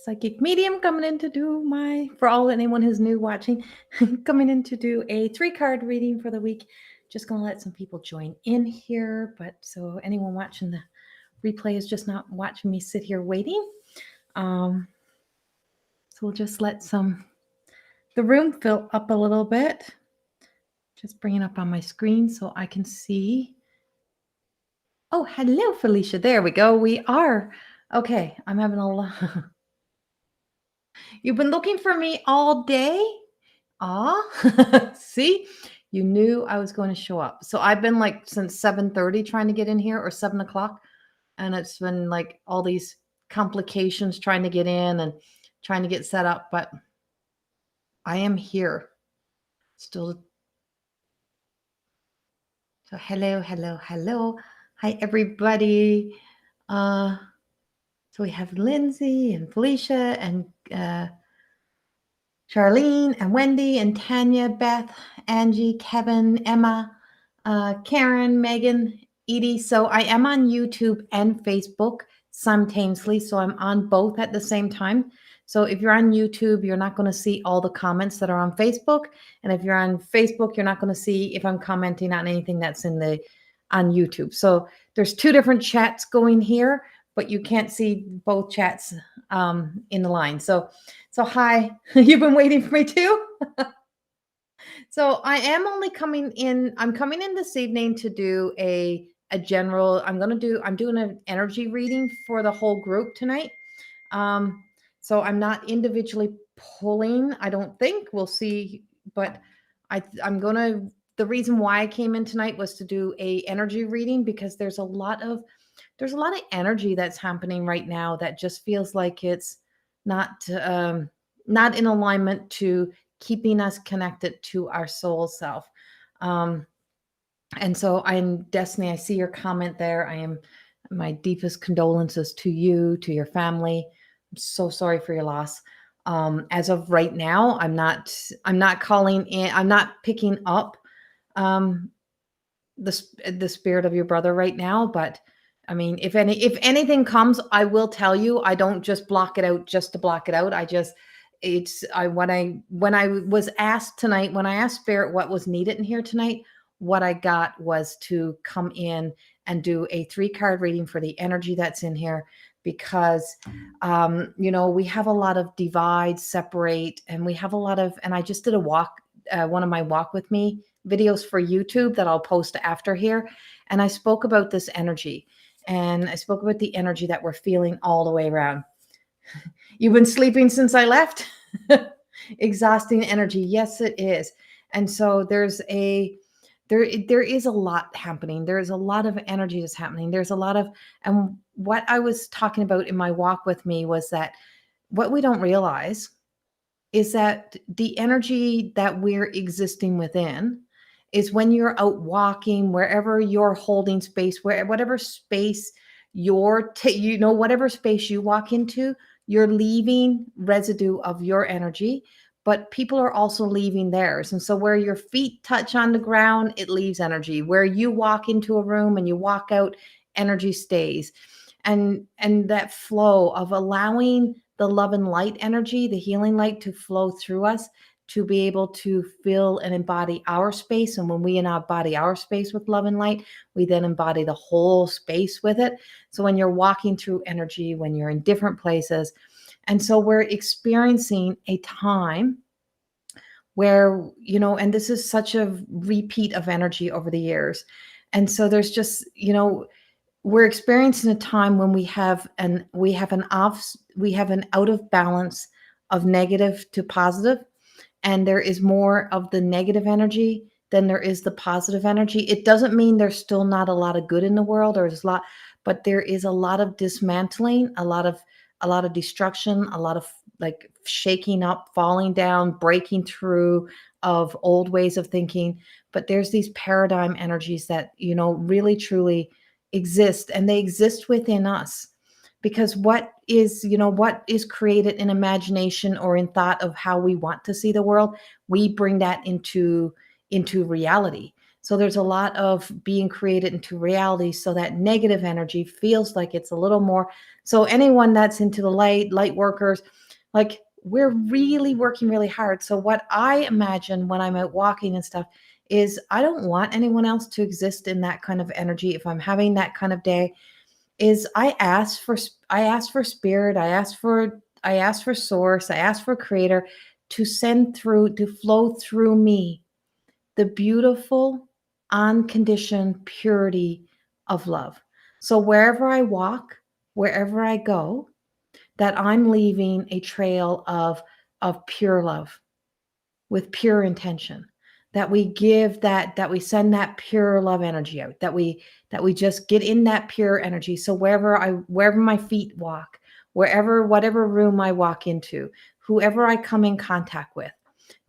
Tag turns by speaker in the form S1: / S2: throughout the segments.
S1: Psychic medium coming in to do for anyone who's new watching, coming in to do a 3-card reading for the week. Just going to let some people join in here, but so anyone watching the replay is just not watching me sit here waiting. So we'll just let the room fill up a little bit. Just bring it up on my screen so I can see. Oh, hello, Felicia. There we go. We are. Okay, I'm having a lot. You've been looking for me all day? See, you knew I was going to show up. So I've been like since 7:30 trying to get in here, or 7 o'clock. And it's been like all these complications trying to get in and trying to get set up. But I am here still. So hello, hello, hello. Hi, everybody. So we have Lindsay and Felicia and Charlene and Wendy and Tanya, Beth, Angie, Kevin, Emma, Karen, Megan, Edie. So I am on YouTube and Facebook simultaneously. So I'm on both at the same time. So if you're on YouTube, you're not going to see all the comments that are on Facebook. And if you're on Facebook, you're not going to see if I'm commenting on anything that's on YouTube. So there's 2 different chats going here, but you can't see both chats in the line. So hi, you've been waiting for me too? So I am only coming in. I'm coming in this evening to do a general. I'm doing an energy reading for the whole group tonight. So I'm not individually pulling. I don't think. We'll see. But the reason why I came in tonight was to do a energy reading, because there's a lot of energy that's happening right now that just feels like it's not in alignment to keeping us connected to our soul self. And so I'm Destiny. I see your comment there. My deepest condolences to you, to your family. I'm so sorry for your loss. As of right now, I'm not calling in. I'm not picking up the spirit of your brother right now, but I mean, if anything comes, I will tell you. I don't just block it out just to block it out. When I was asked tonight, when I asked Spirit what was needed in here tonight, what I got was to come in and do a 3-card reading for the energy that's in here, because we have a lot of divide, separate, and we have a lot of, and I just did a walk, one of my walk with me videos for YouTube that I'll post after here. And I spoke about this energy, and I spoke about the energy that we're feeling all the way around. You've been sleeping since I left? Exhausting energy. Yes, it is. And so there is a lot happening. There is a lot of energy that's happening. And what I was talking about in my walk with me was that what we don't realize is that the energy that we're existing within is when you're out walking, wherever you're holding space, whatever space whatever space you walk into, you're leaving residue of your energy, but people are also leaving theirs. And so where your feet touch on the ground, it leaves energy. Where you walk into a room and you walk out, energy stays. And that flow of allowing the love and light energy, the healing light, to flow through us, to be able to feel and embody our space. And when we embody our space with love and light, we then embody the whole space with it. So when you're walking through energy, when you're in different places, and so we're experiencing a time where, and this is such a repeat of energy over the years. And so there's just, we're experiencing a time when we have an out of balance of negative to positive. And there is more of the negative energy than there is the positive energy. It doesn't mean there's still not a lot of good in the world, but there is a lot of dismantling, a lot of destruction, a lot of like shaking up, falling down, breaking through of old ways of thinking. But there's these paradigm energies that, really truly exist, and they exist within us. Because what is created in imagination or in thought of how we want to see the world, we bring that into reality. So there's a lot of being created into reality. So that negative energy feels like it's a little more. So anyone that's into the light workers, like we're really working really hard. So what I imagine when I'm out walking and stuff is I don't want anyone else to exist in that kind of energy. If I'm having that kind of day, is I ask for spirit, I ask for source, I ask for creator to send through, to flow through me the beautiful, unconditioned purity of love. So wherever I walk, wherever I go, that I'm leaving a trail of pure love with pure intention. That we give that we send that pure love energy out. That we just get in that pure energy. So wherever my feet walk, whatever room I walk into, whoever I come in contact with,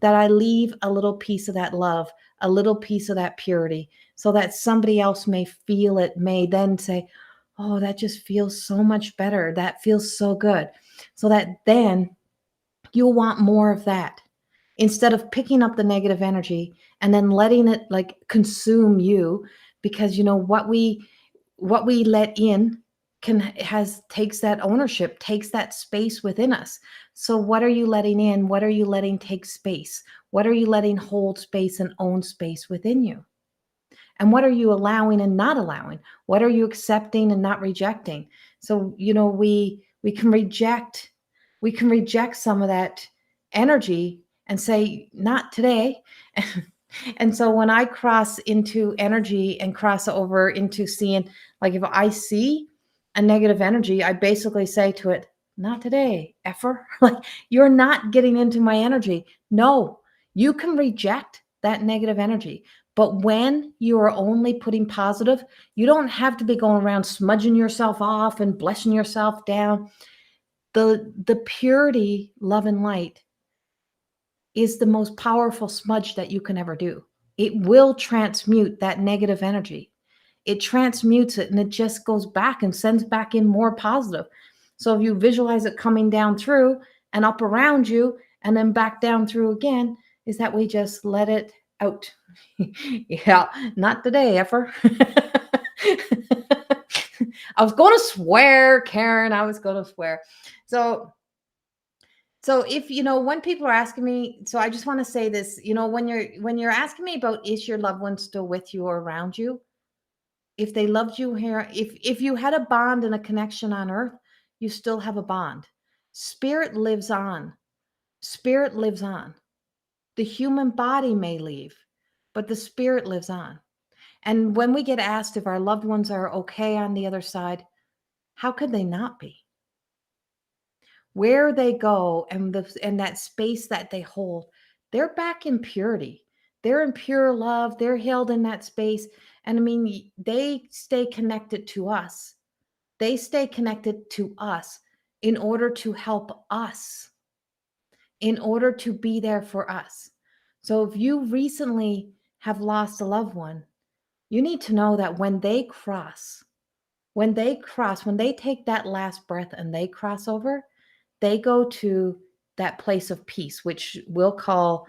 S1: that I leave a little piece of that love, a little piece of that purity, so that somebody else may feel it, may then say, oh, that just feels so much better. That feels so good. So that then you'll want more of that instead of picking up the negative energy and then letting it like consume you, because you know what we let in can has takes that ownership, takes that space within us. So what are you letting in? What are you letting take space? What are you letting hold space and own space within you? And what are you allowing and not allowing? What are you accepting and not rejecting? So we can reject some of that energy and say not today. And so when I cross into energy and cross over into seeing, like if I see a negative energy, I basically say to it, not today, effer. Like you're not getting into my energy. No, you can reject that negative energy. But when you are only putting positive, you don't have to be going around smudging yourself off and blessing yourself down. The purity, love, and light is the most powerful smudge that you can ever do. It will transmute that negative energy. It transmutes it and it just goes back and sends back in more positive. So if you visualize it coming down through and up around you and then back down through again, is that we just let it out. Yeah, not today, effer. I was going to swear, Karen. I was going to swear. So if when people are asking me, so I just want to say this, when you're asking me about is your loved one still with you or around you, if they loved you here, if you had a bond and a connection on earth, you still have a bond. Spirit lives on. Spirit lives on. The human body may leave, but the spirit lives on. And when we get asked if our loved ones are okay on the other side, how could they not be? Where they go and that space that they hold, they're back in purity. They're in pure love. They're held in that space. And I mean, they stay connected to us. They stay connected to us in order to help us, in order to be there for us. So if you recently have lost a loved one, you need to know that when they take that last breath and they cross over, they go to that place of peace, which we'll call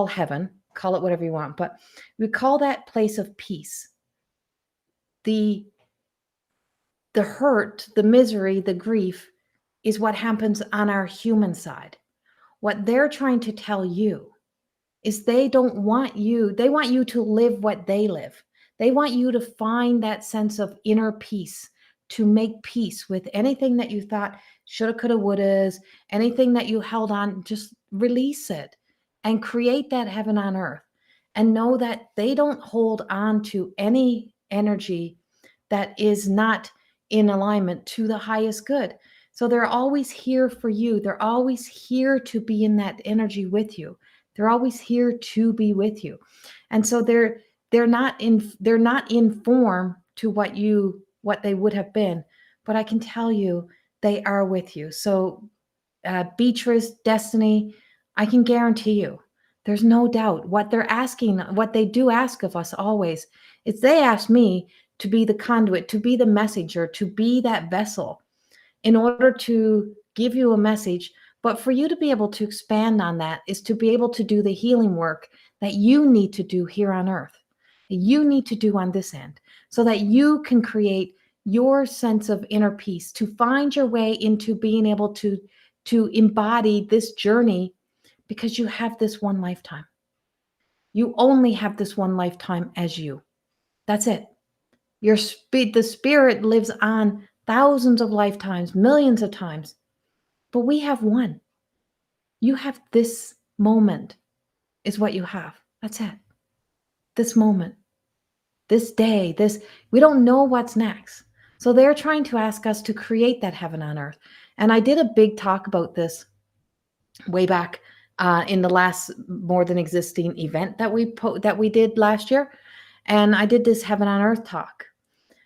S1: heaven, call it whatever you want, but we call that place of peace. The hurt, the misery, the grief is what happens on our human side. What they're trying to tell you is they want you to live what they live. They want you to find that sense of inner peace, to make peace with anything that you thought shoulda, coulda, wouldas, anything that you held on, just release it and create that heaven on earth. And know that they don't hold on to any energy that is not in alignment to the highest good. So they're always here for you. They're always here to be in that energy with you. They're always here to be with you. And so they're not in form to what they would have been, but I can tell you they are with you. So Beatrice, Destiny, I can guarantee you there's no doubt what they're asking, what they do ask of us always is they ask me to be the conduit, to be the messenger, to be that vessel in order to give you a message. But for you to be able to expand on that is to be able to do the healing work that you need to do here on earth. you need to do on this end so that you can create your sense of inner peace, to find your way into being able to embody this journey, because you have this one lifetime. You only have this one lifetime as you. That's it. The spirit lives on thousands of lifetimes, millions of times, but we have one. You have this moment is what you have. That's it. This moment, this day, we don't know what's next. So they're trying to ask us to create that heaven on earth. And I did a big talk about this way back in the last More Than Existing event that we did last year. And I did this heaven on earth talk.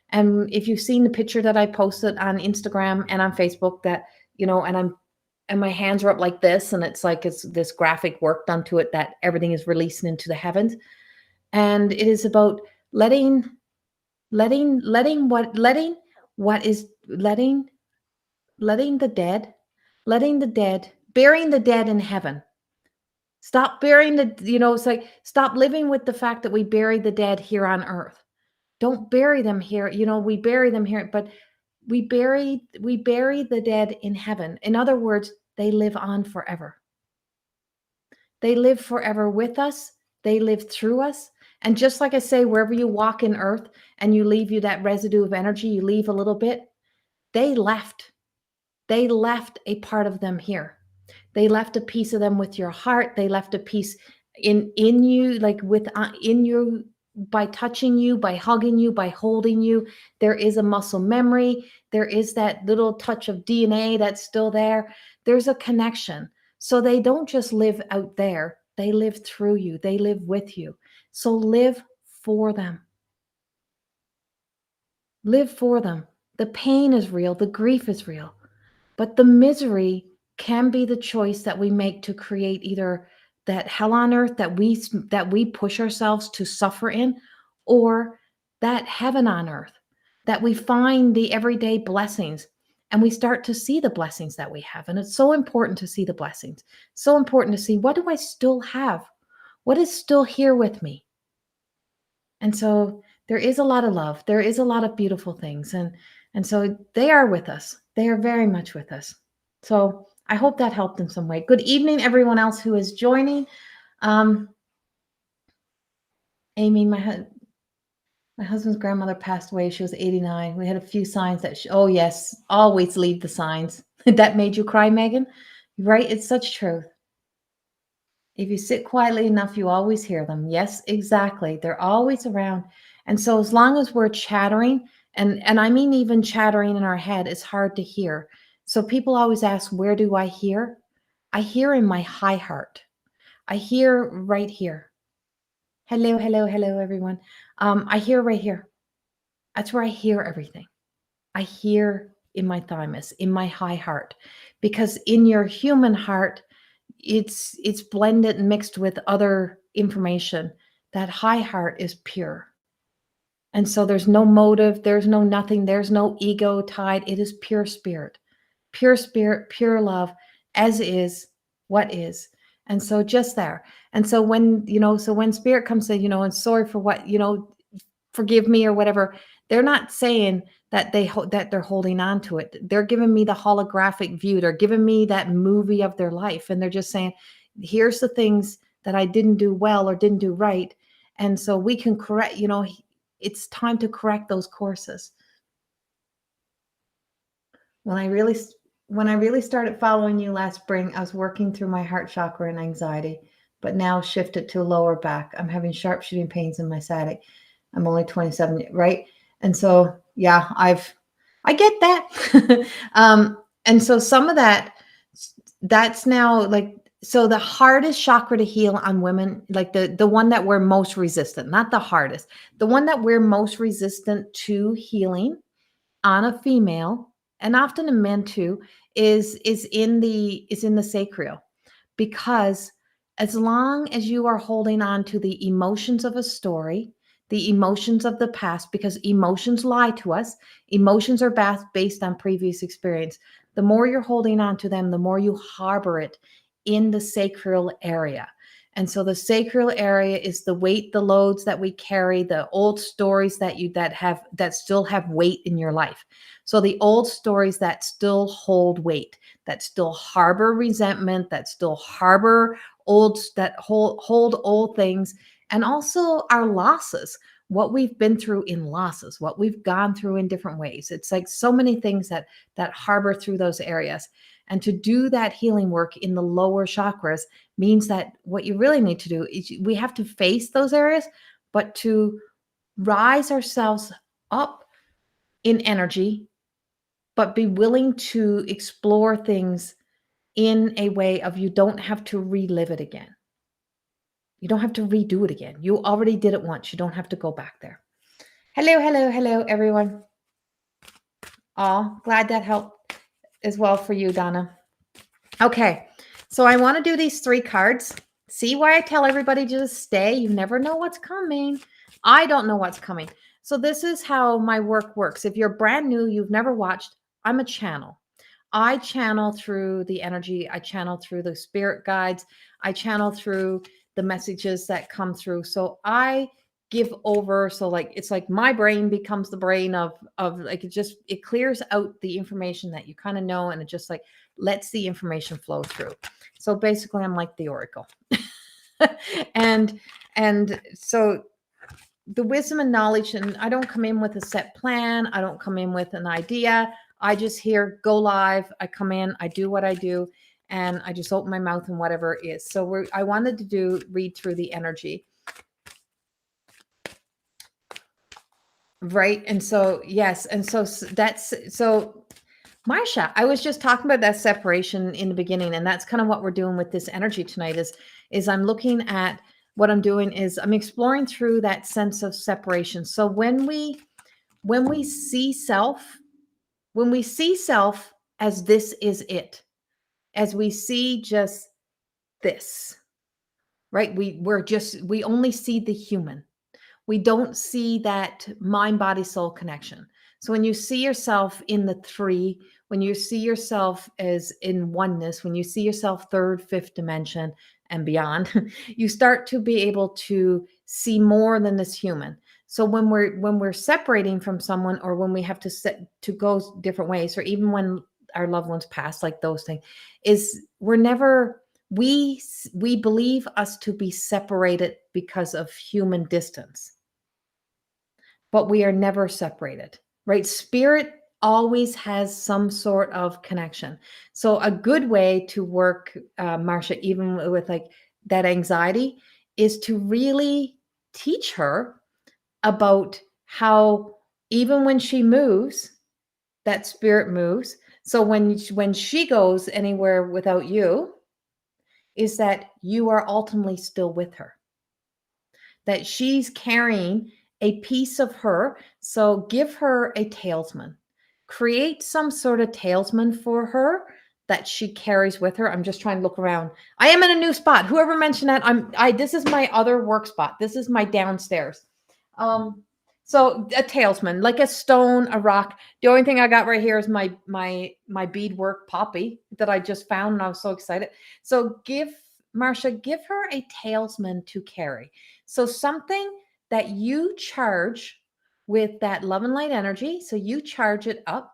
S1: And if you've seen the picture that I posted on Instagram and on Facebook, that, and my hands are up like this, and it's like it's this graphic work done to it that everything is releasing into the heavens. And it is about letting the dead, burying the dead in heaven. Stop burying it's like, stop living with the fact that we bury the dead here on earth. Don't bury them here. We bury them here, but we bury the dead in heaven. In other words, they live on forever. They live forever with us. They live through us. And just like I say, wherever you walk in earth and you leave that residue of energy, you leave a little bit. They left a part of them here. They left a piece of them with your heart. They left a piece in you, like in you, by touching you, by hugging you, by holding you. There is a muscle memory. There is that little touch of DNA that's still there. There's a connection. So they don't just live out there. They live through you. They live with you. So live for them. Live for them. The pain is real. The grief is real. But the misery can be the choice that we make to create either that hell on earth that we push ourselves to suffer in, or that heaven on earth that we find the everyday blessings, and we start to see the blessings that we have. And it's so important to see the blessings. So important to see, what do I still have? What is still here with me? And so there is a lot of love. There is a lot of beautiful things. And so they are with us. They are very much with us. So I hope that helped in some way. Good evening, everyone else who is joining. Amy, my husband's grandmother passed away. She was 89. We had a few signs that, oh yes, always leave the signs. That made you cry, Megan? Right? It's such truth. If you sit quietly enough, you always hear them. Yes, exactly. They're always around. And so as long as we're chattering, and I mean even chattering in our head, it's hard to hear. So people always ask, where do I hear? I hear in my high heart. I hear right here. Hello, hello, hello, everyone. I hear right here. That's where I hear everything. I hear in my thymus, in my high heart, because in your human heart, it's blended and mixed with other information. That high heart is pure. And so there's no motive, there's no nothing, there's no ego tied. It is pure spirit, pure love, as is, what is. And so just there. And so when, when spirit comes to, and sorry for what, forgive me or whatever, they're not saying that they're holding on to it. They're giving me the holographic view. They're giving me that movie of their life. And they're just saying, here's the things that I didn't do well or didn't do right. And so we can correct, it's time to correct those courses. When I really started following you last spring, I was working through my heart chakra and anxiety, but now shifted to lower back. I'm having sharp shooting pains in my sciatic. I'm only 27, right? And so, yeah, I get that. And so some of that's now like, so the hardest chakra to heal on women, like the one that we're most resistant, not the hardest, the one that we're most resistant to healing on a female, and often in men too, is in the sacral. Because as long as you are holding on to the emotions of a story, the emotions of the past, because emotions lie to us, emotions are based on previous experience. The more you're holding on to them, the more you harbor it in the sacral area. And so the sacral area is the weight, the loads that we carry, the old stories that still have weight in your life. So the old stories that still hold weight, that still harbor resentment, that still harbor that hold old things, and also our losses, what we've been through in losses, what we've gone through in different ways. It's like so many things that harbor through those areas. And to do that healing work in the lower chakras means that what you really need to do is we have to face those areas, but to rise ourselves up in energy, but be willing to explore things in a way of you don't have to relive it again. You don't have to redo it again. You already did it once. You don't have to go back there. Hello, hello, hello, everyone. Oh, glad that helped as well for you, Donna. Okay, so I want to do these 3 cards. See why I tell everybody to just stay? You never know what's coming. I don't know what's coming. So this is how my work works. If you're brand new, you've never watched, I'm a channel. I channel through the energy. I channel through the spirit guides. I channel through the messages that come through. So I give over. So like, it's like my brain becomes the brain of like, it clears out the information that you kind of know. And it just like lets the information flow through. So basically I'm like the oracle. and so the wisdom and knowledge, and I don't come in with a set plan. I don't come in with an idea. I just hear go live. I come in, I do what I do, and I just open my mouth and whatever it is. So I wanted to read through the energy. Right. And so, yes. And so Marsha, I was just talking about that separation in the beginning, and that's kind of what we're doing with this energy tonight is I'm looking at what I'm doing is I'm exploring through that sense of separation. So when we see self, as this is it, as we see just this, right? We only see the human. We don't see that mind, body, soul connection. So when you see yourself in the 3, when you see yourself as in oneness, when you see yourself 3rd, 5th dimension and beyond, you start to be able to see more than this human. So when we're separating from someone, or when we have to go different ways, or even when our loved ones pass, like those things, is we believe us to be separated because of human distance, but we are never separated, right? Spirit always has some sort of connection. So a good way to work, Marsha, even with like that anxiety, is to really teach her about how even when she moves, that spirit moves. So when she goes anywhere without you, is that you are ultimately still with her, that she's carrying a piece of her. So give her a talisman, create some sort of talisman for her that she carries with her. I'm just trying to look around. I am in a new spot. Whoever mentioned that, this is my other work spot. This is my downstairs. So a talisman, like a stone, a rock. The only thing I got right here is my beadwork poppy that I just found, and I was so excited. So Marsha, give her a talisman to carry. So something that you charge with that love and light energy. So you charge it up,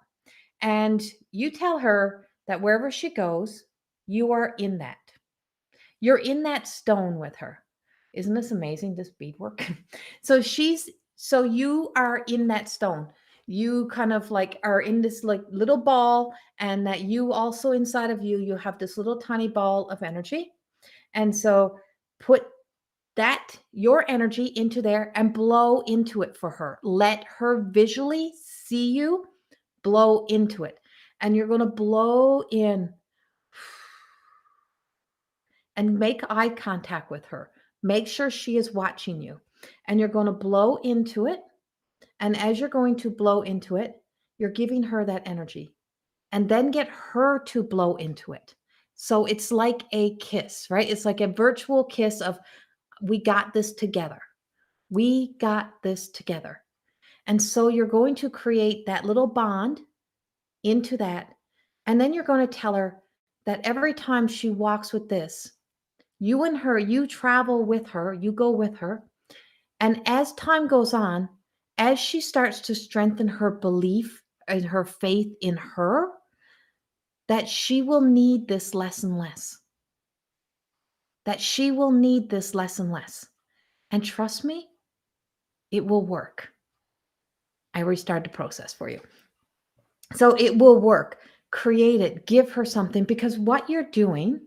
S1: and you tell her that wherever she goes, you are in that. You're in that stone with her. Isn't this amazing, this beadwork? So you are in that stone. You kind of like are in this like little ball, and that you also inside of you have this little tiny ball of energy. And so put your energy into there and blow into it for her. Let her visually see you blow into it. And you're going to blow in and make eye contact with her. Make sure she is watching you. And you're going to blow into it. And as you're going to blow into it, you're giving her that energy. And then get her to blow into it. So it's like a kiss, right? It's like a virtual kiss of, we got this together. We got this together. And so you're going to create that little bond into that. And then you're going to tell her that every time she walks with this, You and her, you travel with her, you go with her. And as time goes on, as she starts to strengthen her belief and her faith in her, that she will need this less and less. That she will need this less and less. And trust me, it will work. I restarted the process for you. So it will work. Create it. Give her something, because what you're doing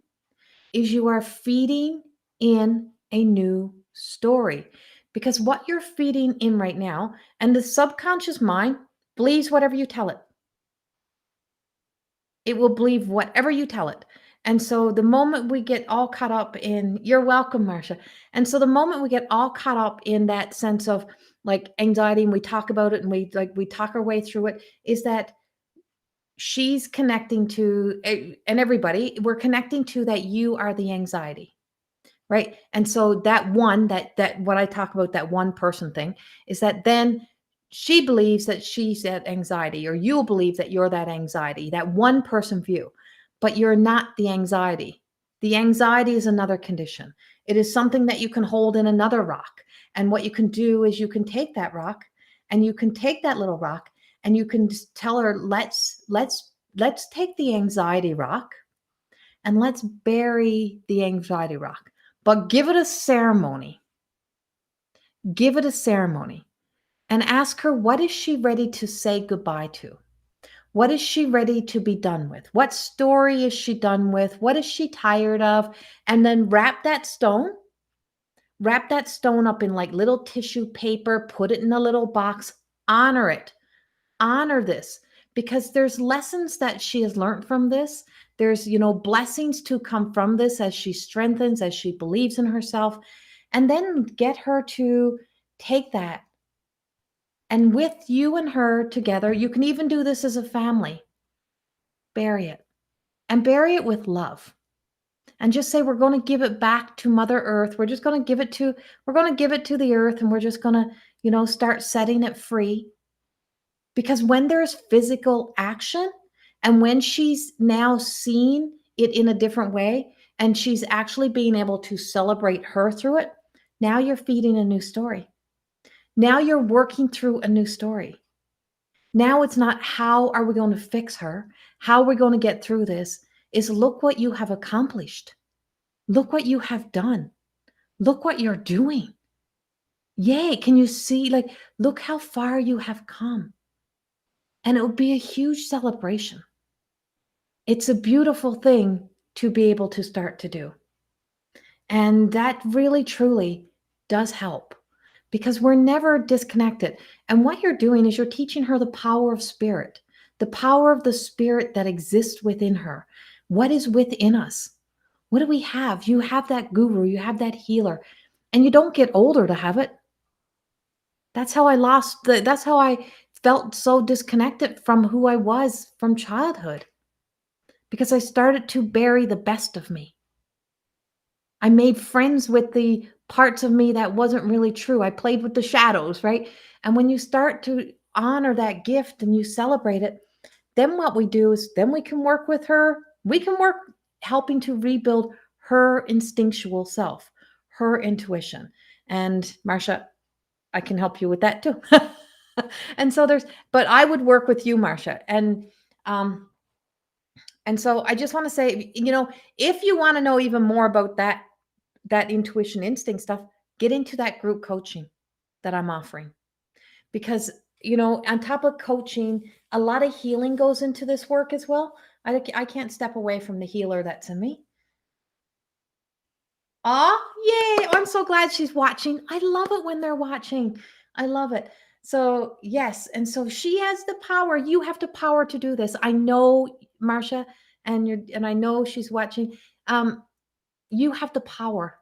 S1: is you are feeding in a new story. Because what you're feeding in right now, and the subconscious mind believes whatever you tell it. It will believe whatever you tell it. And so the moment we get all caught up in, you're welcome, Marcia. And so the moment we get all caught up in that sense of like anxiety, and we talk about it and we talk our way through it, is that she's connecting to, and everybody, we're connecting to that you are the anxiety. Right. And so that one, that what I talk about, that one person thing, is that then she believes that she's that anxiety, or you'll believe that you're that anxiety, that one person view, but you're not the anxiety. The anxiety is another condition. It is something that you can hold in another rock. And what you can do is you can take that rock, and you can take that little rock, and you can just tell her, let's take the anxiety rock and let's bury the anxiety rock, but give it a ceremony. Give it a ceremony and ask her, what is she ready to say goodbye to? What is she ready to be done with? What story is she done with? What is she tired of? And then wrap that stone up in like little tissue paper, put it in a little box, honor it. Honor this, because there's lessons that she has learned from this. There's, blessings to come from this as she strengthens, as she believes in herself. And then get her to take that. And with you and her together, you can even do this as a family. Bury it. And bury it with love. And just say, we're going to give it back to Mother Earth. We're going to give it to the earth, and we're just going to, start setting it free. Because when there's physical action, and when she's now seen it in a different way, and she's actually being able to celebrate her through it, now you're feeding a new story. Now you're working through a new story. Now it's not, how are we going to fix her? How are we going to get through this? Is, look what you have accomplished. Look what you have done. Look what you're doing. Yay. Can you see, look how far you have come. And it will be a huge celebration. It's a beautiful thing to be able to start to do. And that really, truly does help, because we're never disconnected. And what you're doing is you're teaching her the power of spirit, the power of the spirit that exists within her. What is within us? What do we have? You have that guru, you have that healer, and you don't get older to have it. That's how that's how I felt so disconnected from who I was from childhood, because I started to bury the best of me. I made friends with the parts of me that wasn't really true. I played with the shadows, right? And when you start to honor that gift and you celebrate it, then what we do is then we can work with her. We can work helping to rebuild her instinctual self, her intuition. And Marcia, I can help you with that too. And so but I would work with you, Marcia. And so I just want to say, if you want to know even more about that intuition instinct stuff, get into that group coaching that I'm offering. Because, on top of coaching, a lot of healing goes into this work as well. I can't step away from the healer that's in me. Yay. I'm so glad she's watching. I love it when they're watching. I love it. So yes. And so she has the power. You have the power to do this. I know, Marcia, and I know she's watching. You have the power.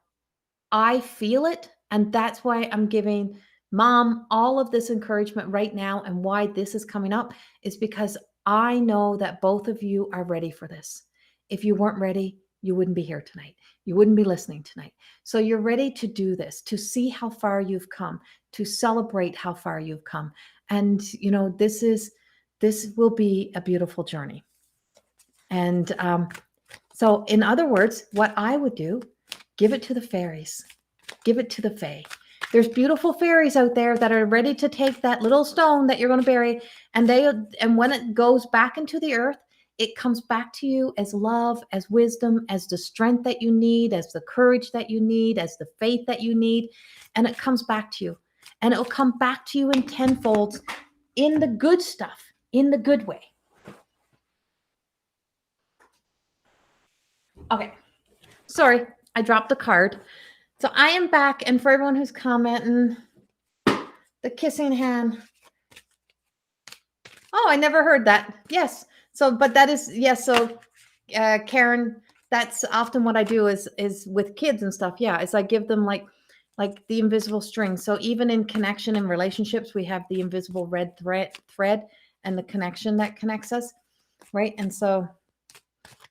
S1: I feel it. And that's why I'm giving Mom all of this encouragement right now. And why this is coming up is because I know that both of you are ready for this. If you weren't ready, you wouldn't be here tonight. You wouldn't be listening tonight. So you're ready to do this, to see how far you've come, to celebrate how far you've come. And, this will be a beautiful journey. And so in other words, what I would do, Give it to the fairies. Give it to the fae. There's beautiful fairies out there that are ready to take that little stone that you're going to bury, and when it goes back into the earth, it comes back to you as love, as wisdom, as the strength that you need, as the courage that you need, as the faith that you need, and it comes back to you. And it'll come back to you in tenfold, in the good stuff, in the good way. Okay. Sorry, I dropped the card. So I am back, and for everyone who's commenting, the kissing hand. Oh, I never heard that. Yes. So, but that is, yes. So, Karen, that's often what I do is with kids and stuff. Yeah, is I give them like the invisible string. So even in connection and relationships, we have the invisible red thread and the connection that connects us, right? And so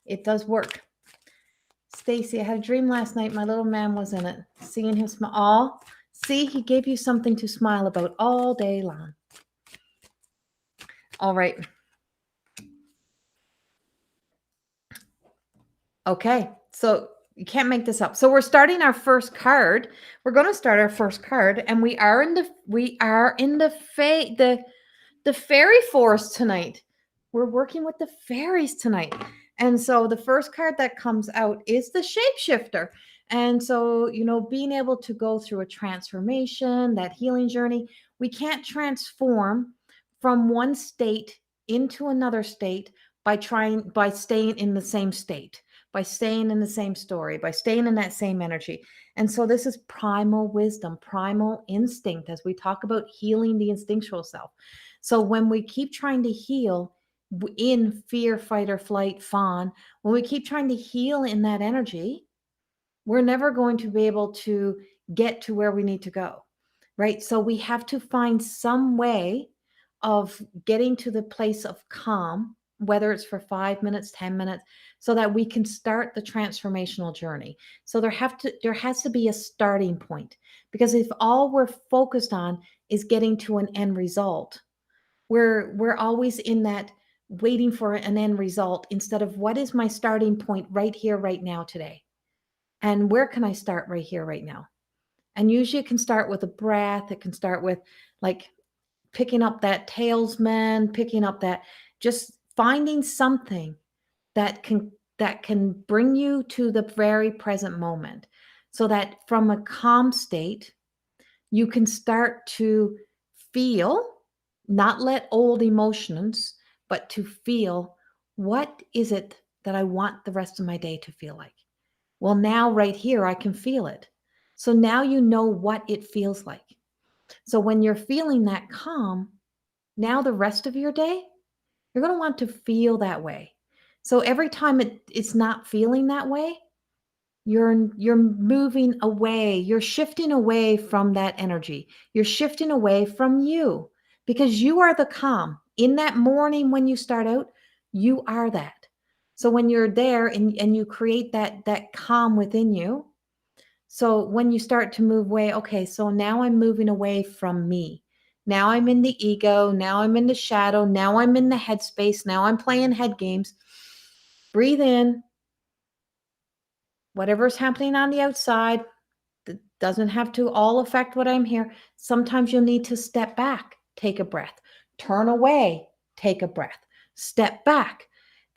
S1: it does work. Stacy, I had a dream last night. My little man was in it. Seeing him smile. Oh, see, he gave you something to smile about all day long. All right. Okay. So you can't make this up. So we're starting our first card. We're going to start our first card, and we are in the fairy forest tonight. We're working with the fairies tonight. And so the first card that comes out is the shapeshifter. And so, being able to go through a transformation, that healing journey, we can't transform from one state into another state by staying in the same state, by staying in the same story, by staying in that same energy. And so this is primal wisdom, primal instinct, as we talk about healing the instinctual self. So when we keep trying to heal in fear, fight, or flight, fawn, when we keep trying to heal in that energy, we're never going to be able to get to where we need to go, right? So we have to find some way of getting to the place of calm, whether it's for 5 minutes, 10 minutes, so that we can start the transformational journey. So there has to be a starting point, because if all we're focused on is getting to an end result, we're always in that waiting for an end result, instead of what is my starting point right here, right now, today? And where can I start right here, right now? And usually it can start with a breath. It can start with like picking up that talisman, picking up that, just finding something that can bring you to the very present moment, so that from a calm state, you can start to feel, not let old emotions, but to feel, what is it that I want the rest of my day to feel like? Well, now right here, I can feel it. So now you know what it feels like. So when you're feeling that calm, now the rest of your day, you're going to want to feel that way. So every time it's not feeling that way, you're moving away. You're shifting away from that energy. You're shifting away from you, because you are the calm. In that morning when you start out, you are that. So when you're there and you create that calm within you, so when you start to move away, okay, so now I'm moving away from me. Now I'm in the ego. Now I'm in the shadow. Now I'm in the headspace. Now I'm playing head games. Breathe in. Whatever's happening on the outside, that doesn't have to all affect what I'm here. Sometimes you'll need to step back, take a breath, turn away, take a breath, step back.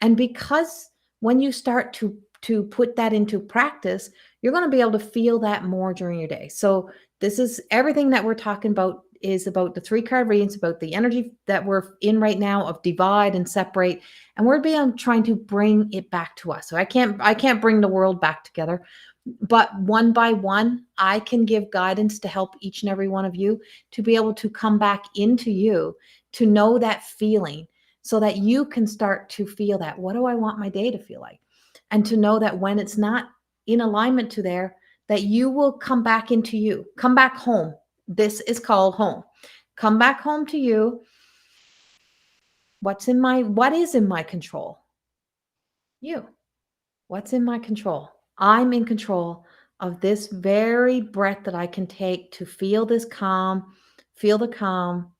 S1: And because when you start to put that into practice, you're going to be able to feel that more during your day. So this is everything that we're talking about, is about the 3-card readings, about the energy that we're in right now of divide and separate. And we're trying to bring it back to us. So I can't bring the world back together, but one by one, I can give guidance to help each and every one of you to be able to come back into you, to know that feeling, so that you can start to feel that, what do I want my day to feel like? And to know that when it's not in alignment to there, that you will come back into you, come back home. This is called home. Come back home to you. What is in my control? You. What's in my control? I'm in control of this very breath that I can take to feel this calm, feel the calm.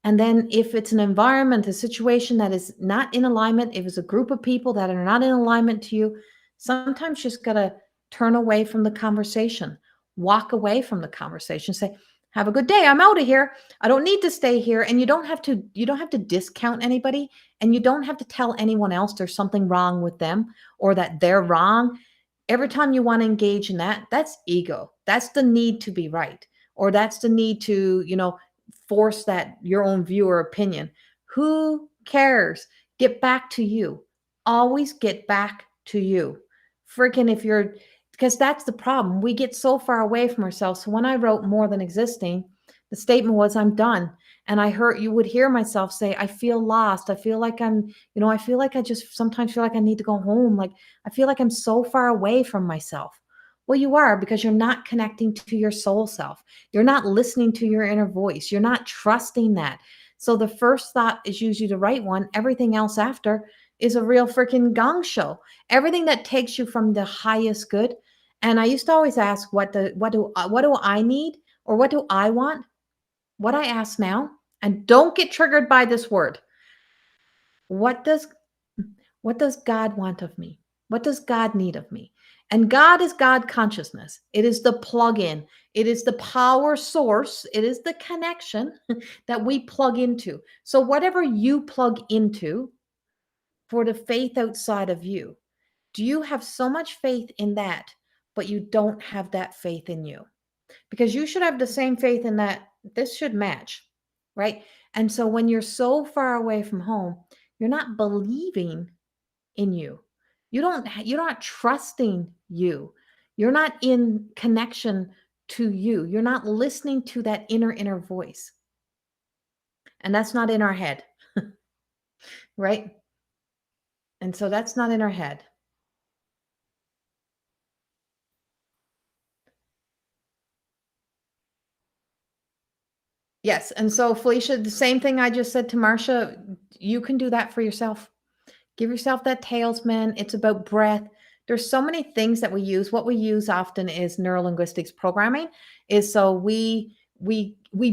S1: And then if it's an environment, a situation that is not in alignment, if it's a group of people that are not in alignment to you, sometimes you just got to turn away from the conversation, walk away from the conversation, say, have a good day. I'm out of here. I don't need to stay here. And you don't have to discount anybody, and you don't have to tell anyone else there's something wrong with them or that they're wrong. Every time you want to engage in that, that's ego. That's the need to be right, or that's the need to, force that your own view or opinion. Who cares? Get back to you. Always get back to you. Freaking if you're because that's the problem. We get so far away from ourselves. So when I wrote More Than Existing, the statement was, I'm done. And you would hear myself say, I feel lost. I feel like I feel like I just sometimes feel like I need to go home. Like I feel like I'm so far away from myself. Well, you are, because you're not connecting to your soul self. You're not listening to your inner voice. You're not trusting that. So the first thought is usually the right one. Everything else after is a real freaking gong show. Everything that takes you from the highest good. And I used to always ask, what do I need, or what do I want? What I ask now, and don't get triggered by this word. What does what does God want of me? What does God need of me? And God is God consciousness. It is the plug-in. It is the power source. It is the connection that we plug into. So whatever you plug into for the faith outside of you, do you have so much faith in that, but you don't have that faith in you? Because you should have the same faith in that. This should match, right? And so when you're so far away from home, you're not believing in you. You're not trusting you. You're not in connection to you. You're not listening to that inner voice. And that's not in our head, right? And so that's not in our head. Yes. And so, Felicia, the same thing I just said to Marcia, you can do that for yourself. Give yourself that talisman. It's about breath. There's so many things that we use. What we use often is neurolinguistics programming. Is so we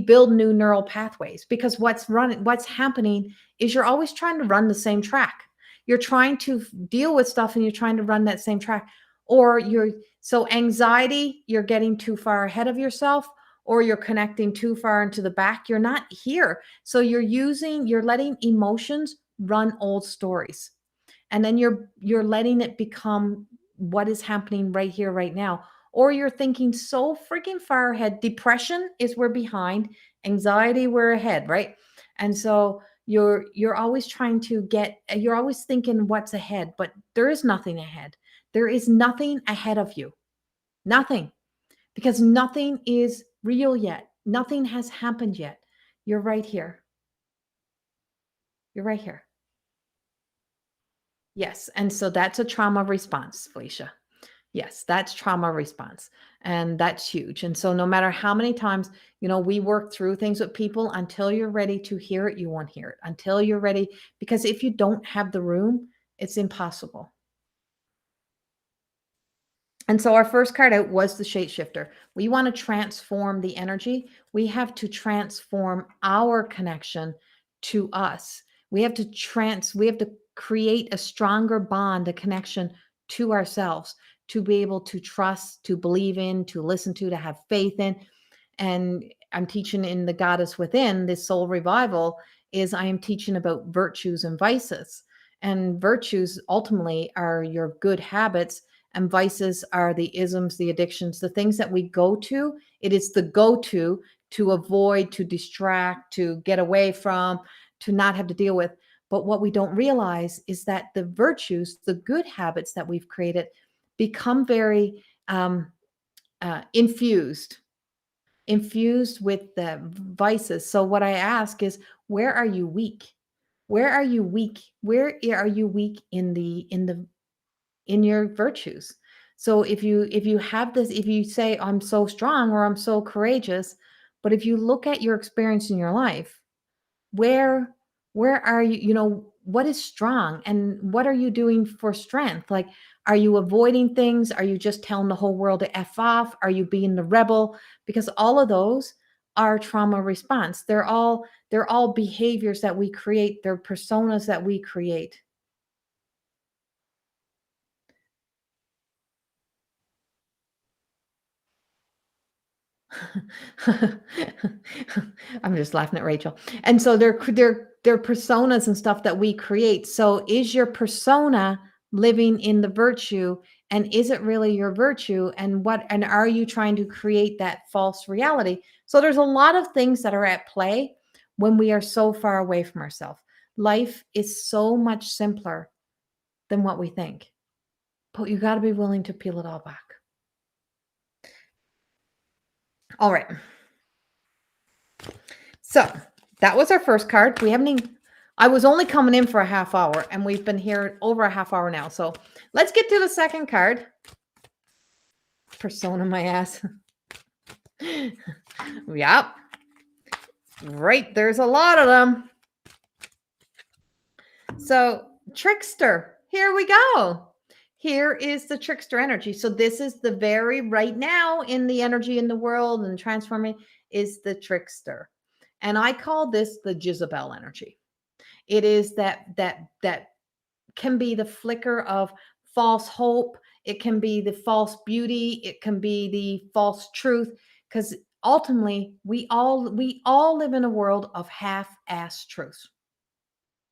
S1: build new neural pathways, because what's happening is you're always trying to run the same track. You're trying to deal with stuff, and you're trying to run that same track. Or anxiety, you're getting too far ahead of yourself, or you're connecting too far into the back. You're not here. So you're letting emotions run old stories, and then you're letting it become what is happening right here right now. Or you're thinking so freaking far ahead. Depression is we're behind, anxiety we're ahead, right? And so you're always you're always thinking what's ahead, but there is nothing ahead. There is nothing ahead of you. Nothing. Because nothing is real yet. Nothing has happened yet. You're right here. You're right here. Yes, and so that's a trauma response, Felicia. Yes, that's trauma response, and that's huge. And so no matter how many times, we work through things with people, until you're ready to hear it, you won't hear it. Until you're ready, because if you don't have the room, it's impossible. And so our first card out was the shapeshifter. We want to transform the energy. We have to transform our connection to us. We have to create a stronger bond, a connection to ourselves, to be able to trust, to believe in, to listen to have faith in. And I'm teaching in the Goddess Within, this soul revival, is I am teaching about virtues and vices. And virtues ultimately are your good habits, and vices are the isms, the addictions, the things that we go to. It is the go to avoid, to distract, to get away from, to not have to deal with. But what we don't realize is that the virtues, the good habits that we've created, become very infused with the vices. So what I ask is, where are you weak? Where are you weak? Where are you weak in your virtues? So if you have this, if you say I'm so strong or I'm so courageous, but if you look at your experience in your life, where where are you, what is strong, and what are you doing for strength? Like, are you avoiding things? Are you just telling the whole world to F off? Are you being the rebel? Because all of those are trauma response. They're all behaviors that we create. They're personas that we create. I'm just laughing at Rachel. And so they're personas and stuff that we create. So is your persona living in the virtue, and is it really your virtue, and are you trying to create that false reality? So there's a lot of things that are at play when we are so far away from ourselves. Life is so much simpler than what we think. But you got to be willing to peel it all back. All right. So that was our first card. We haven't even, I was only coming in for a half hour, and we've been here over a half hour now. So let's get to the second card. Persona my ass. Yep. Right. There's a lot of them. So trickster. Here we go. Here is the trickster energy. So this is the very right now in the energy in the world and transforming is the trickster. And I call this the Jezebel energy. It is that can be the flicker of false hope. It can be the false beauty. It can be the false truth. Because ultimately, we all live in a world of half-assed truth.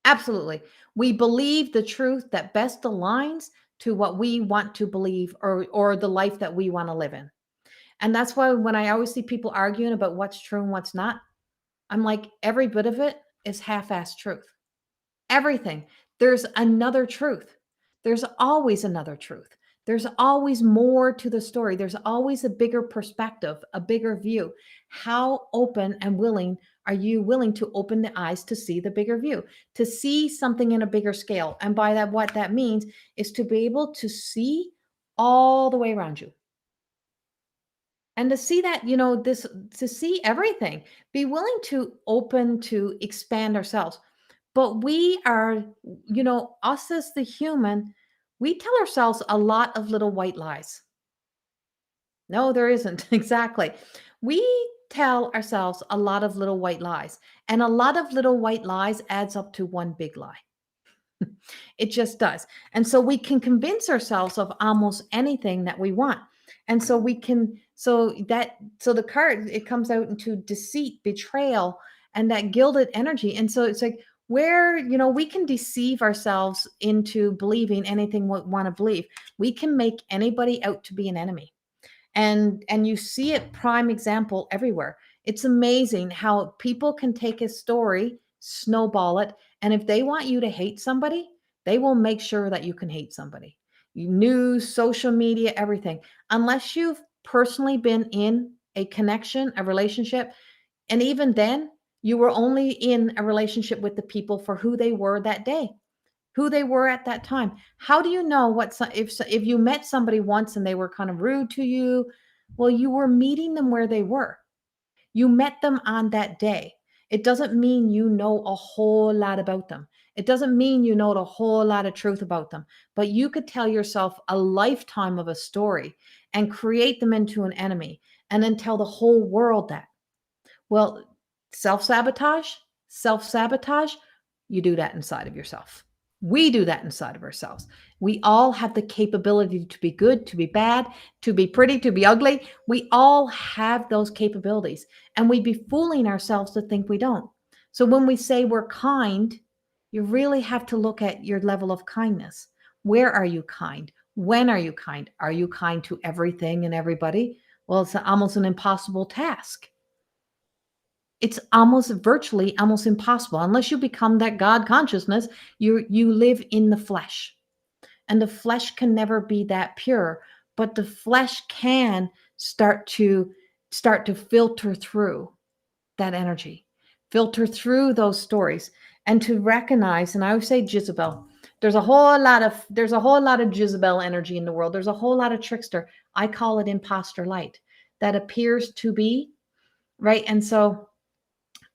S1: Absolutely. We believe the truth that best aligns to what we want to believe, or the life that we want to live in. And that's why when I always see people arguing about what's true and what's not, I'm like, every bit of it is half-assed truth. Everything. There's another truth. There's always another truth. There's always more to the story. There's always a bigger perspective, a bigger view. How open and willing are you willing to open the eyes to see the bigger view, to see something in a bigger scale? And by that, what that means is to be able to see all the way around you. And to see that, this, to see everything, be willing to open to expand ourselves. But we are, us as the human, we tell ourselves a lot of little white lies. No, there isn't. Exactly. We tell ourselves a lot of little white lies, and a lot of little white lies adds up to one big lie. It just does. And so we can convince ourselves of almost anything that we want. And so we can, so the card, it comes out into deceit, betrayal, and that gilded energy. And so it's like, where, we can deceive ourselves into believing anything we want to believe. We can make anybody out to be an enemy. And you see it prime example everywhere. It's amazing how people can take a story, snowball it, and if they want you to hate somebody, they will make sure that you can hate somebody. News, social media, everything. Unless you've personally been in a connection, a relationship, and even then, you were only in a relationship with the people for who they were that day, who they were at that time. How do you know if you met somebody once and they were kind of rude to you? Well, you were meeting them where they were. You met them on that day. It doesn't mean you know a whole lot about them. It doesn't mean you know a whole lot of truth about them, but you could tell yourself a lifetime of a story and create them into an enemy, and then tell the whole world that. Well, self-sabotage, self-sabotage, you do that inside of yourself. We do that inside of ourselves. We all have the capability to be good, to be bad, to be pretty, to be ugly. We all have those capabilities, and we'd be fooling ourselves to think we don't. So when we say we're kind, you really have to look at your level of kindness. Where are you kind? When are you kind? Are you kind to everything and everybody? Well, it's almost an impossible task. It's almost impossible unless you become that God consciousness. You live in the flesh, and the flesh can never be that pure, but the flesh can start to filter through that energy, filter through those stories, and to recognize. And I would say Jezebel. There's a whole lot of Jezebel energy in the world. There's a whole lot of trickster. I call it imposter light that appears to be right. And so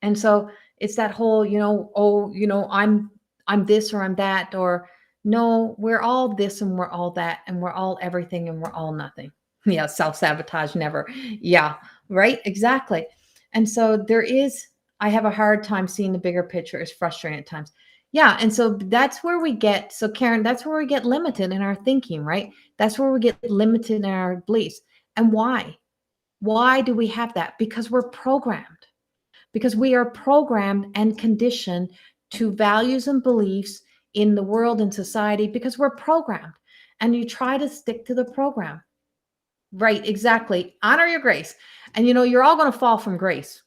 S1: it's that whole, oh, I'm this or I'm that, or no, we're all this and we're all that, and we're all everything and we're all nothing. Yeah, self-sabotage never. Yeah, right, exactly. And so I have a hard time seeing the bigger picture. It's frustrating at times. Yeah, and so that's where we get, so Karen, that's where we get limited in our thinking, right? That's where we get limited in our beliefs. And why? Why do we have that? Because we're programmed. Because we are programmed and conditioned to values and beliefs in the world and society because we're programmed. And you try to stick to the program. Right, exactly. Honor your grace. And you're all going to fall from grace.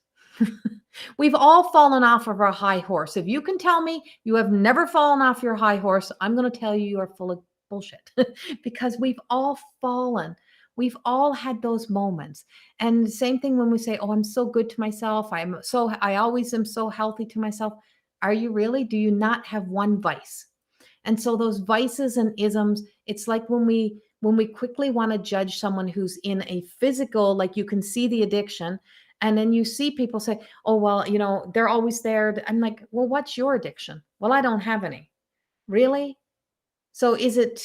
S1: We've all fallen off of our high horse. If you can tell me you have never fallen off your high horse, I'm going to tell you are full of bullshit because we've all fallen. We've all had those moments. And the same thing when we say, "Oh, I'm so good to myself. I always am so healthy to myself." Are you really? Do you not have one vice? And so those vices and isms, it's like when we quickly want to judge someone who's in a physical, like you can see the addiction, and then you see people say, "Oh, well, they're always there." I'm like, "Well, what's your addiction?" "Well, I don't have any." Really? So is it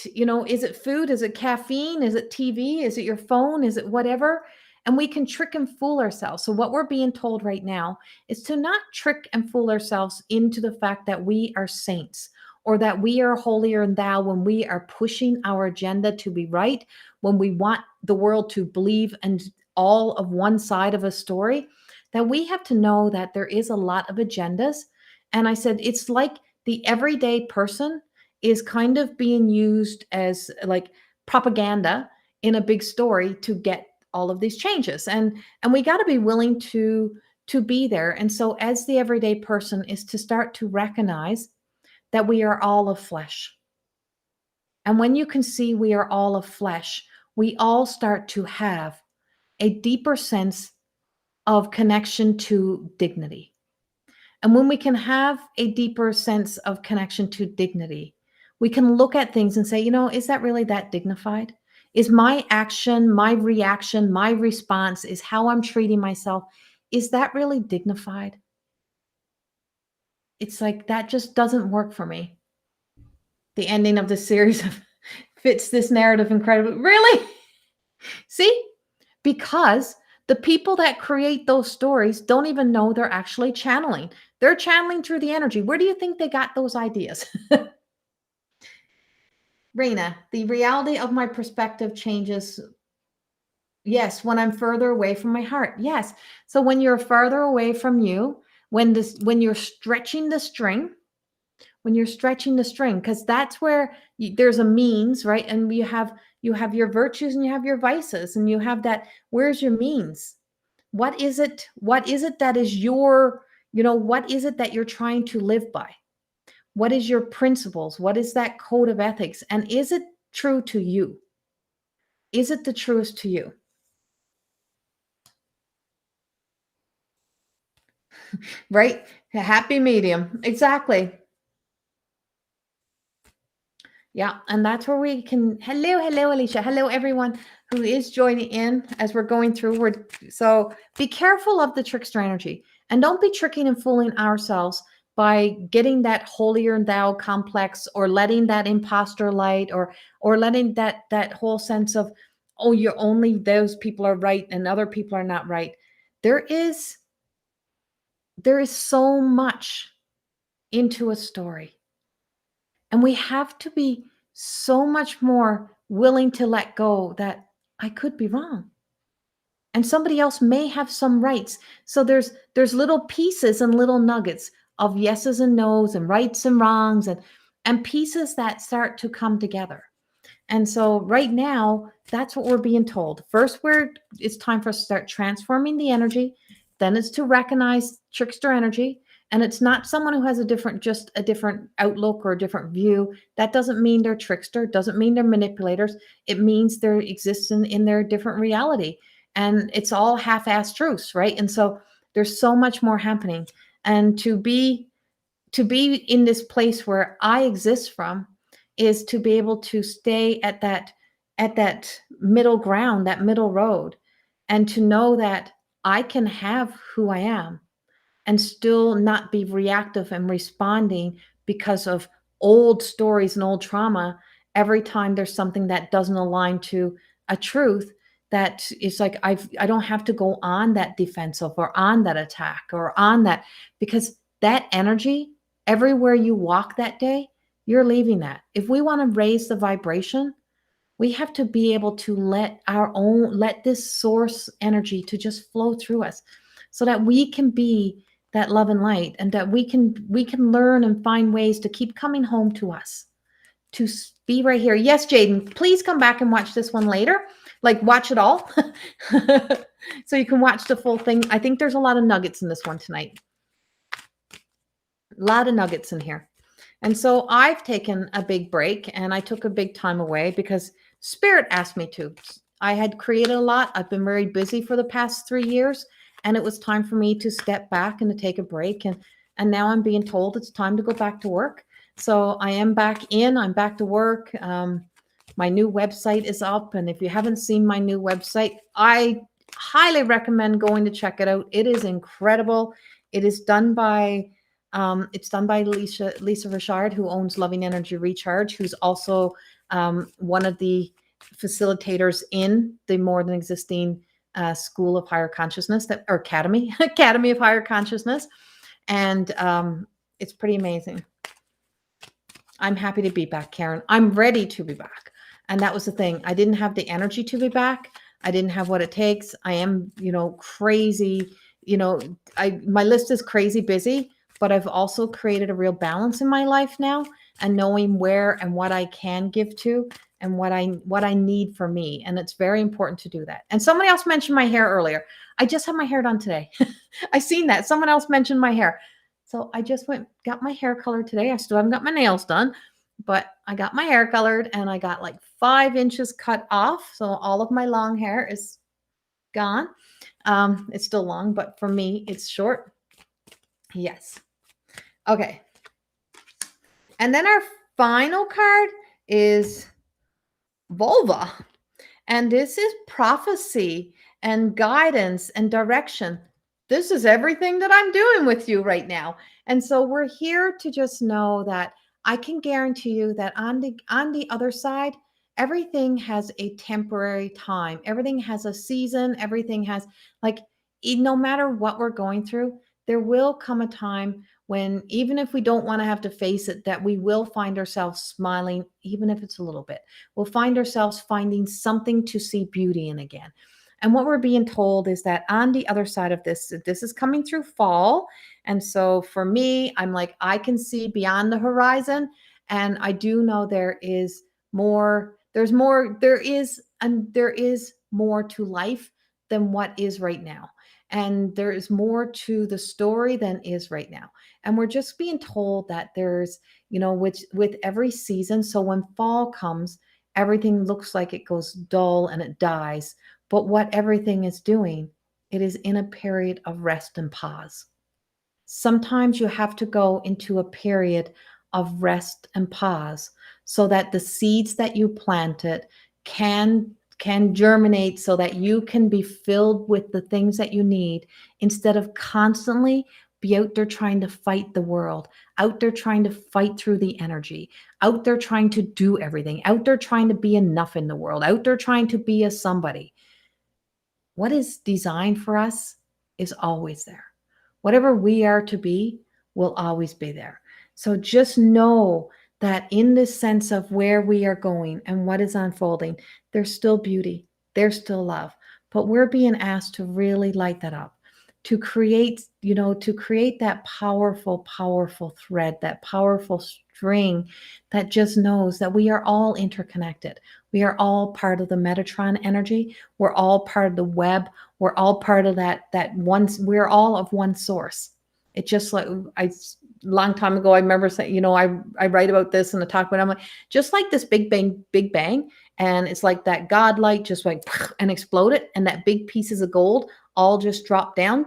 S1: food? Is it caffeine? Is it TV? Is it your phone? Is it whatever? And we can trick and fool ourselves. So what we're being told right now is to not trick and fool ourselves into the fact that we are saints or that we are holier than thou when we are pushing our agenda to be right, when we want the world to believe and all of one side of a story, that we have to know that there is a lot of agendas. And I said, it's like the everyday person is kind of being used as like propaganda in a big story to get all of these changes, and we got to be willing to be there. And so as the everyday person is to start to recognize that we are all of flesh, and when you can see we are all of flesh, we all start to have a deeper sense of connection to dignity. And when we can have a deeper sense of connection to dignity, we can look at things and say, is that really that dignified? Is my action, my reaction, my response, is how I'm treating myself, is that really dignified? It's like that just doesn't work for me. The ending of the series fits this narrative incredibly. Really? See? Because the people that create those stories don't even know they're actually channeling. They're channeling through the energy. Where do you think they got those ideas? Raina, the reality of my perspective changes. Yes, when I'm further away from my heart. Yes. So when you're farther away from you, when you're stretching the string, because that's where there's a means, right? And you have your virtues and you have your vices, and you have that. Where's your means? What is it? What is it that is what is it that you're trying to live by? What is your principles? What is that code of ethics? And is it true to you? Is it the truest to you? Right? A happy medium. Exactly. Yeah, and that's where we can. Hello, Alicia. Hello, everyone who is joining in as we're going through. So be careful of the trickster energy, and don't be tricking and fooling ourselves by getting that holier than thou complex, or letting that imposter light, or letting that whole sense of, oh, you're only those people are right and other people are not right. There is so much into a story. And we have to be so much more willing to let go that I could be wrong. And somebody else may have some rights. So there's little pieces and little nuggets of yeses and nos and rights and wrongs, and pieces that start to come together. And so right now, that's what we're being told. First, it's time for us to start transforming the energy. Then it's to recognize trickster energy. And it's not someone who has just a different outlook or a different view. That doesn't mean they're trickster, doesn't mean they're manipulators. It means they're existing in their different reality. And it's all half-assed truths, right? And so there's so much more happening. And to be in this place where I exist from is to be able to stay at that middle ground, that middle road, and to know that I can have who I am and still not be reactive and responding because of old stories and old trauma every time there's something that doesn't align to a truth. That is like I don't have to go on that defensive or on that attack or on that, because that energy, everywhere you walk that day, you're leaving that. If we want to raise the vibration, We have to be able to let this source energy to just flow through us so that we can be that love and light, and that we can learn and find ways to keep coming home to us, to be right here. Yes, Jaden, please come back and watch this one later. Like, watch it all. So you can watch the full thing. I think there's a lot of nuggets in this one tonight. A lot of nuggets in here. And so I've taken a big break, and I took a big time away because Spirit asked me to. I had created a lot. I've been very busy for the past 3 years, and it was time for me to step back and to take a break. And now I'm being told it's time to go back to work. So I am back in. I'm back to work. My new website is up, and if you haven't seen my new website, I highly recommend going to check it out. It is incredible. It is done by Lisa Richard, who owns Loving Energy Recharge, who's also one of the facilitators in the More Than Existing School of Higher Consciousness, or Academy of Higher Consciousness. And it's pretty amazing. I'm happy to be back, Karen. I'm ready to be back. And that was the thing. I didn't have the energy to be back. I didn't have what it takes. I am, crazy. My list is crazy busy, but I've also created a real balance in my life now, and knowing where and what I can give to and what I need for me. And it's very important to do that. And somebody else mentioned my hair earlier. I just had my hair done today. I seen that. Someone else mentioned my hair. So I just got my hair colored today. I still haven't got my nails done, but I got my hair colored, and I got like 5 inches cut off. So all of my long hair is gone. It's still long, but for me, it's short. Yes. Okay. And then our final card is vulva. And this is prophecy and guidance and direction. This is everything that I'm doing with you right now. And so we're here to just know that I can guarantee you that on the other side, everything has a temporary time. Everything has a season. Everything has, no matter what we're going through, there will come a time when, even if we don't want to have to face it, that we will find ourselves smiling, even if it's a little bit. We'll find ourselves finding something to see beauty in again. And what we're being told is that on the other side of this is coming through fall. And so for me, I'm like, I can see beyond the horizon. And I do know there is more to life than what is right now. And there is more to the story than is right now. And we're just being told that there's, with every season. So when fall comes, everything looks like it goes dull and it dies. But what everything is doing, it is in a period of rest and pause. Sometimes you have to go into a period of rest and pause so that the seeds that you planted can germinate, so that you can be filled with the things that you need, instead of constantly be out there trying to fight the world, out there trying to fight through the energy, out there trying to do everything, out there trying to be enough in the world, out there trying to be a somebody. What is designed for us is always there. Whatever we are to be will always be there. So just know that in this sense of where we are going and what is unfolding, there's still beauty, there's still love. But we're being asked to really light that up, to create that powerful, powerful thread, that powerful string that just knows that we are all interconnected. We are all part of the Metatron energy. We're all part of the web. We're all part of that one. We're all of one source. It just like long time ago, I remember saying, I write about this and I talk about it. I'm like, just like this big bang. And it's like that God light just went and exploded. And that big pieces of gold all just dropped down,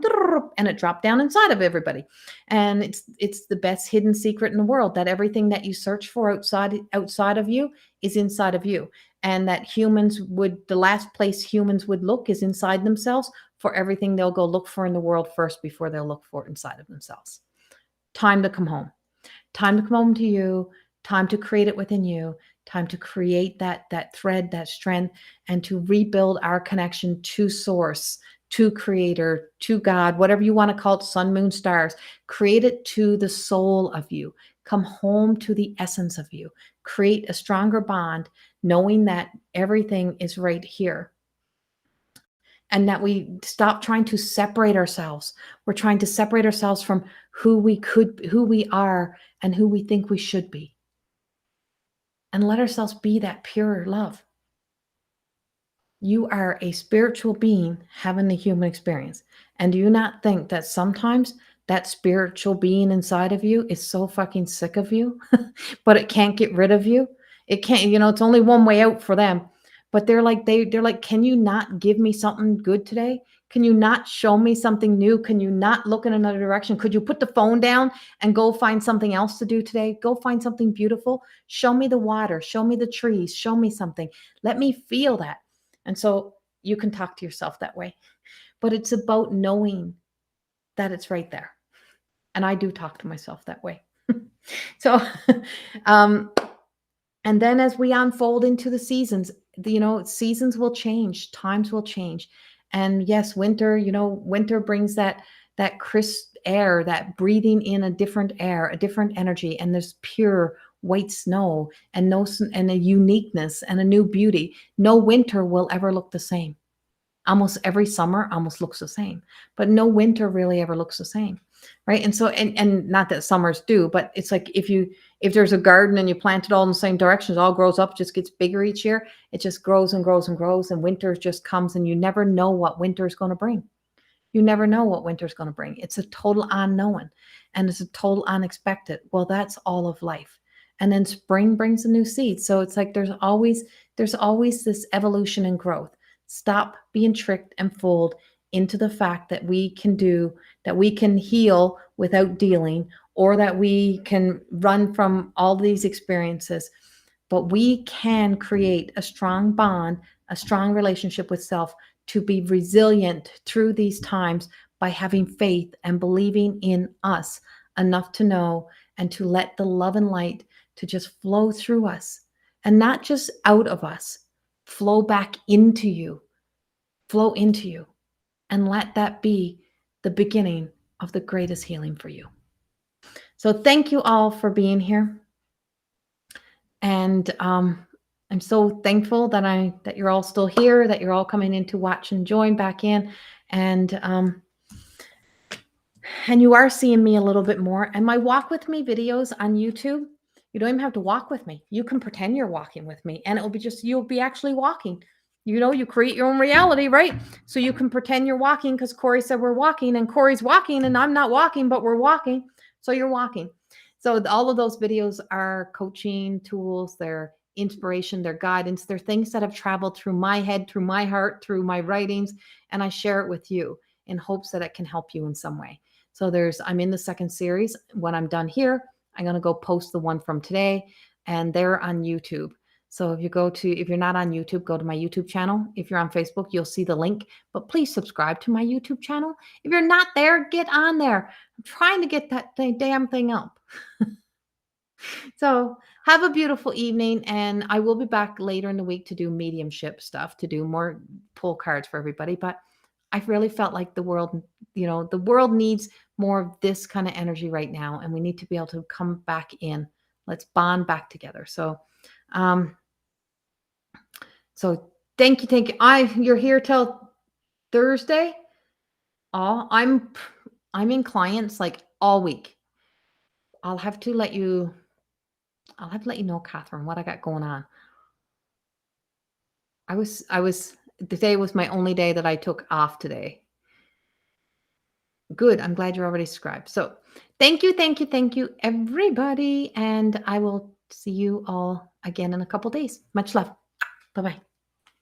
S1: and it dropped down inside of everybody. And it's the best hidden secret in the world, that everything that you search for outside of you is inside of you. And that the last place humans would look is inside themselves for everything they'll go look for in the world first before they'll look for it inside of themselves. Time to come home. Time to come home to you. Time to create it within you. Time to create that thread, that strength, and to rebuild our connection to source, to creator, to God, whatever you want to call it, sun, moon, stars. Create it to the soul of you. Come home to the essence of you. Create a stronger bond knowing that everything is right here, and that we stop trying to separate ourselves. We're trying to separate ourselves from who we are, and who we think we should be, and let ourselves be that pure love. You are a spiritual being having the human experience. And do you not think that sometimes that spiritual being inside of you is so fucking sick of you, but it can't get rid of you? It can't, it's only one way out for them. But they're like, can you not give me something good today? Can you not show me something new? Can you not look in another direction? Could you put the phone down and go find something else to do today? Go find something beautiful. Show me the water, show me the trees, show me something. Let me feel that. And so you can talk to yourself that way. But it's about knowing that it's right there. And I do talk to myself that way. So, um, and then as we unfold into the seasons, seasons will change, times will change. And yes, winter brings that crisp air, that breathing in a different air, a different energy, and there's pure white snow and no and a uniqueness and a new beauty. No winter will ever look the same. Almost every summer almost looks the same, but no winter really ever looks the same, right? And so, and not that summers do, but it's like if there's a garden and you plant it all in the same direction, it all grows up, just gets bigger each year. It just grows and grows and grows, and winter just comes, and you never know what winter is going to bring. You never know what winter's going to bring. It's a total unknown, and it's a total unexpected. Well, that's all of life. And then spring brings a new seed. So it's like there's always this evolution and growth. Stop being tricked and fooled into the fact that we can heal without dealing, or that we can run from all these experiences. But we can create a strong bond, a strong relationship with self, to be resilient through these times by having faith and believing in us enough to know, and to let the love and light to just flow through us, and not just out of us, flow back into you, and let that be the beginning of the greatest healing for you. So thank you all for being here. And I'm so thankful that you're all still here, that you're all coming in to watch and join back in. And you are seeing me a little bit more. And my walk with me videos on YouTube, you don't even have to walk with me. You can pretend you're walking with me, and you'll be actually walking. You create your own reality, right? So you can pretend you're walking, because Corey said we're walking, and Corey's walking, and I'm not walking, but we're walking. So you're walking. So all of those videos are coaching tools. They're inspiration, they're guidance, they're things that have traveled through my head, through my heart, through my writings, and I share it with you in hopes that it can help you in some way. So I'm in the second series. When I'm done here, I'm going to go post the one from today, and they're on YouTube. So if you're not on YouTube, go to my YouTube channel. If you're on Facebook, you'll see the link, but please subscribe to my YouTube channel. If you're not there, get on there. I'm trying to get that damn thing up. So have a beautiful evening, and I will be back later in the week to do mediumship stuff, to do more pull cards for everybody. But I really felt like the world needs more of this kind of energy right now, and we need to be able to come back in. Let's bond back together. So, thank you. You're here till Thursday. Oh, I'm in clients like all week. I'll have to let you know, Catherine, what I got going on. Today was my only day that I took off today. Good. I'm glad you're already subscribed. So thank you, everybody. And I will see you all again in a couple days. Much love. Bye-bye.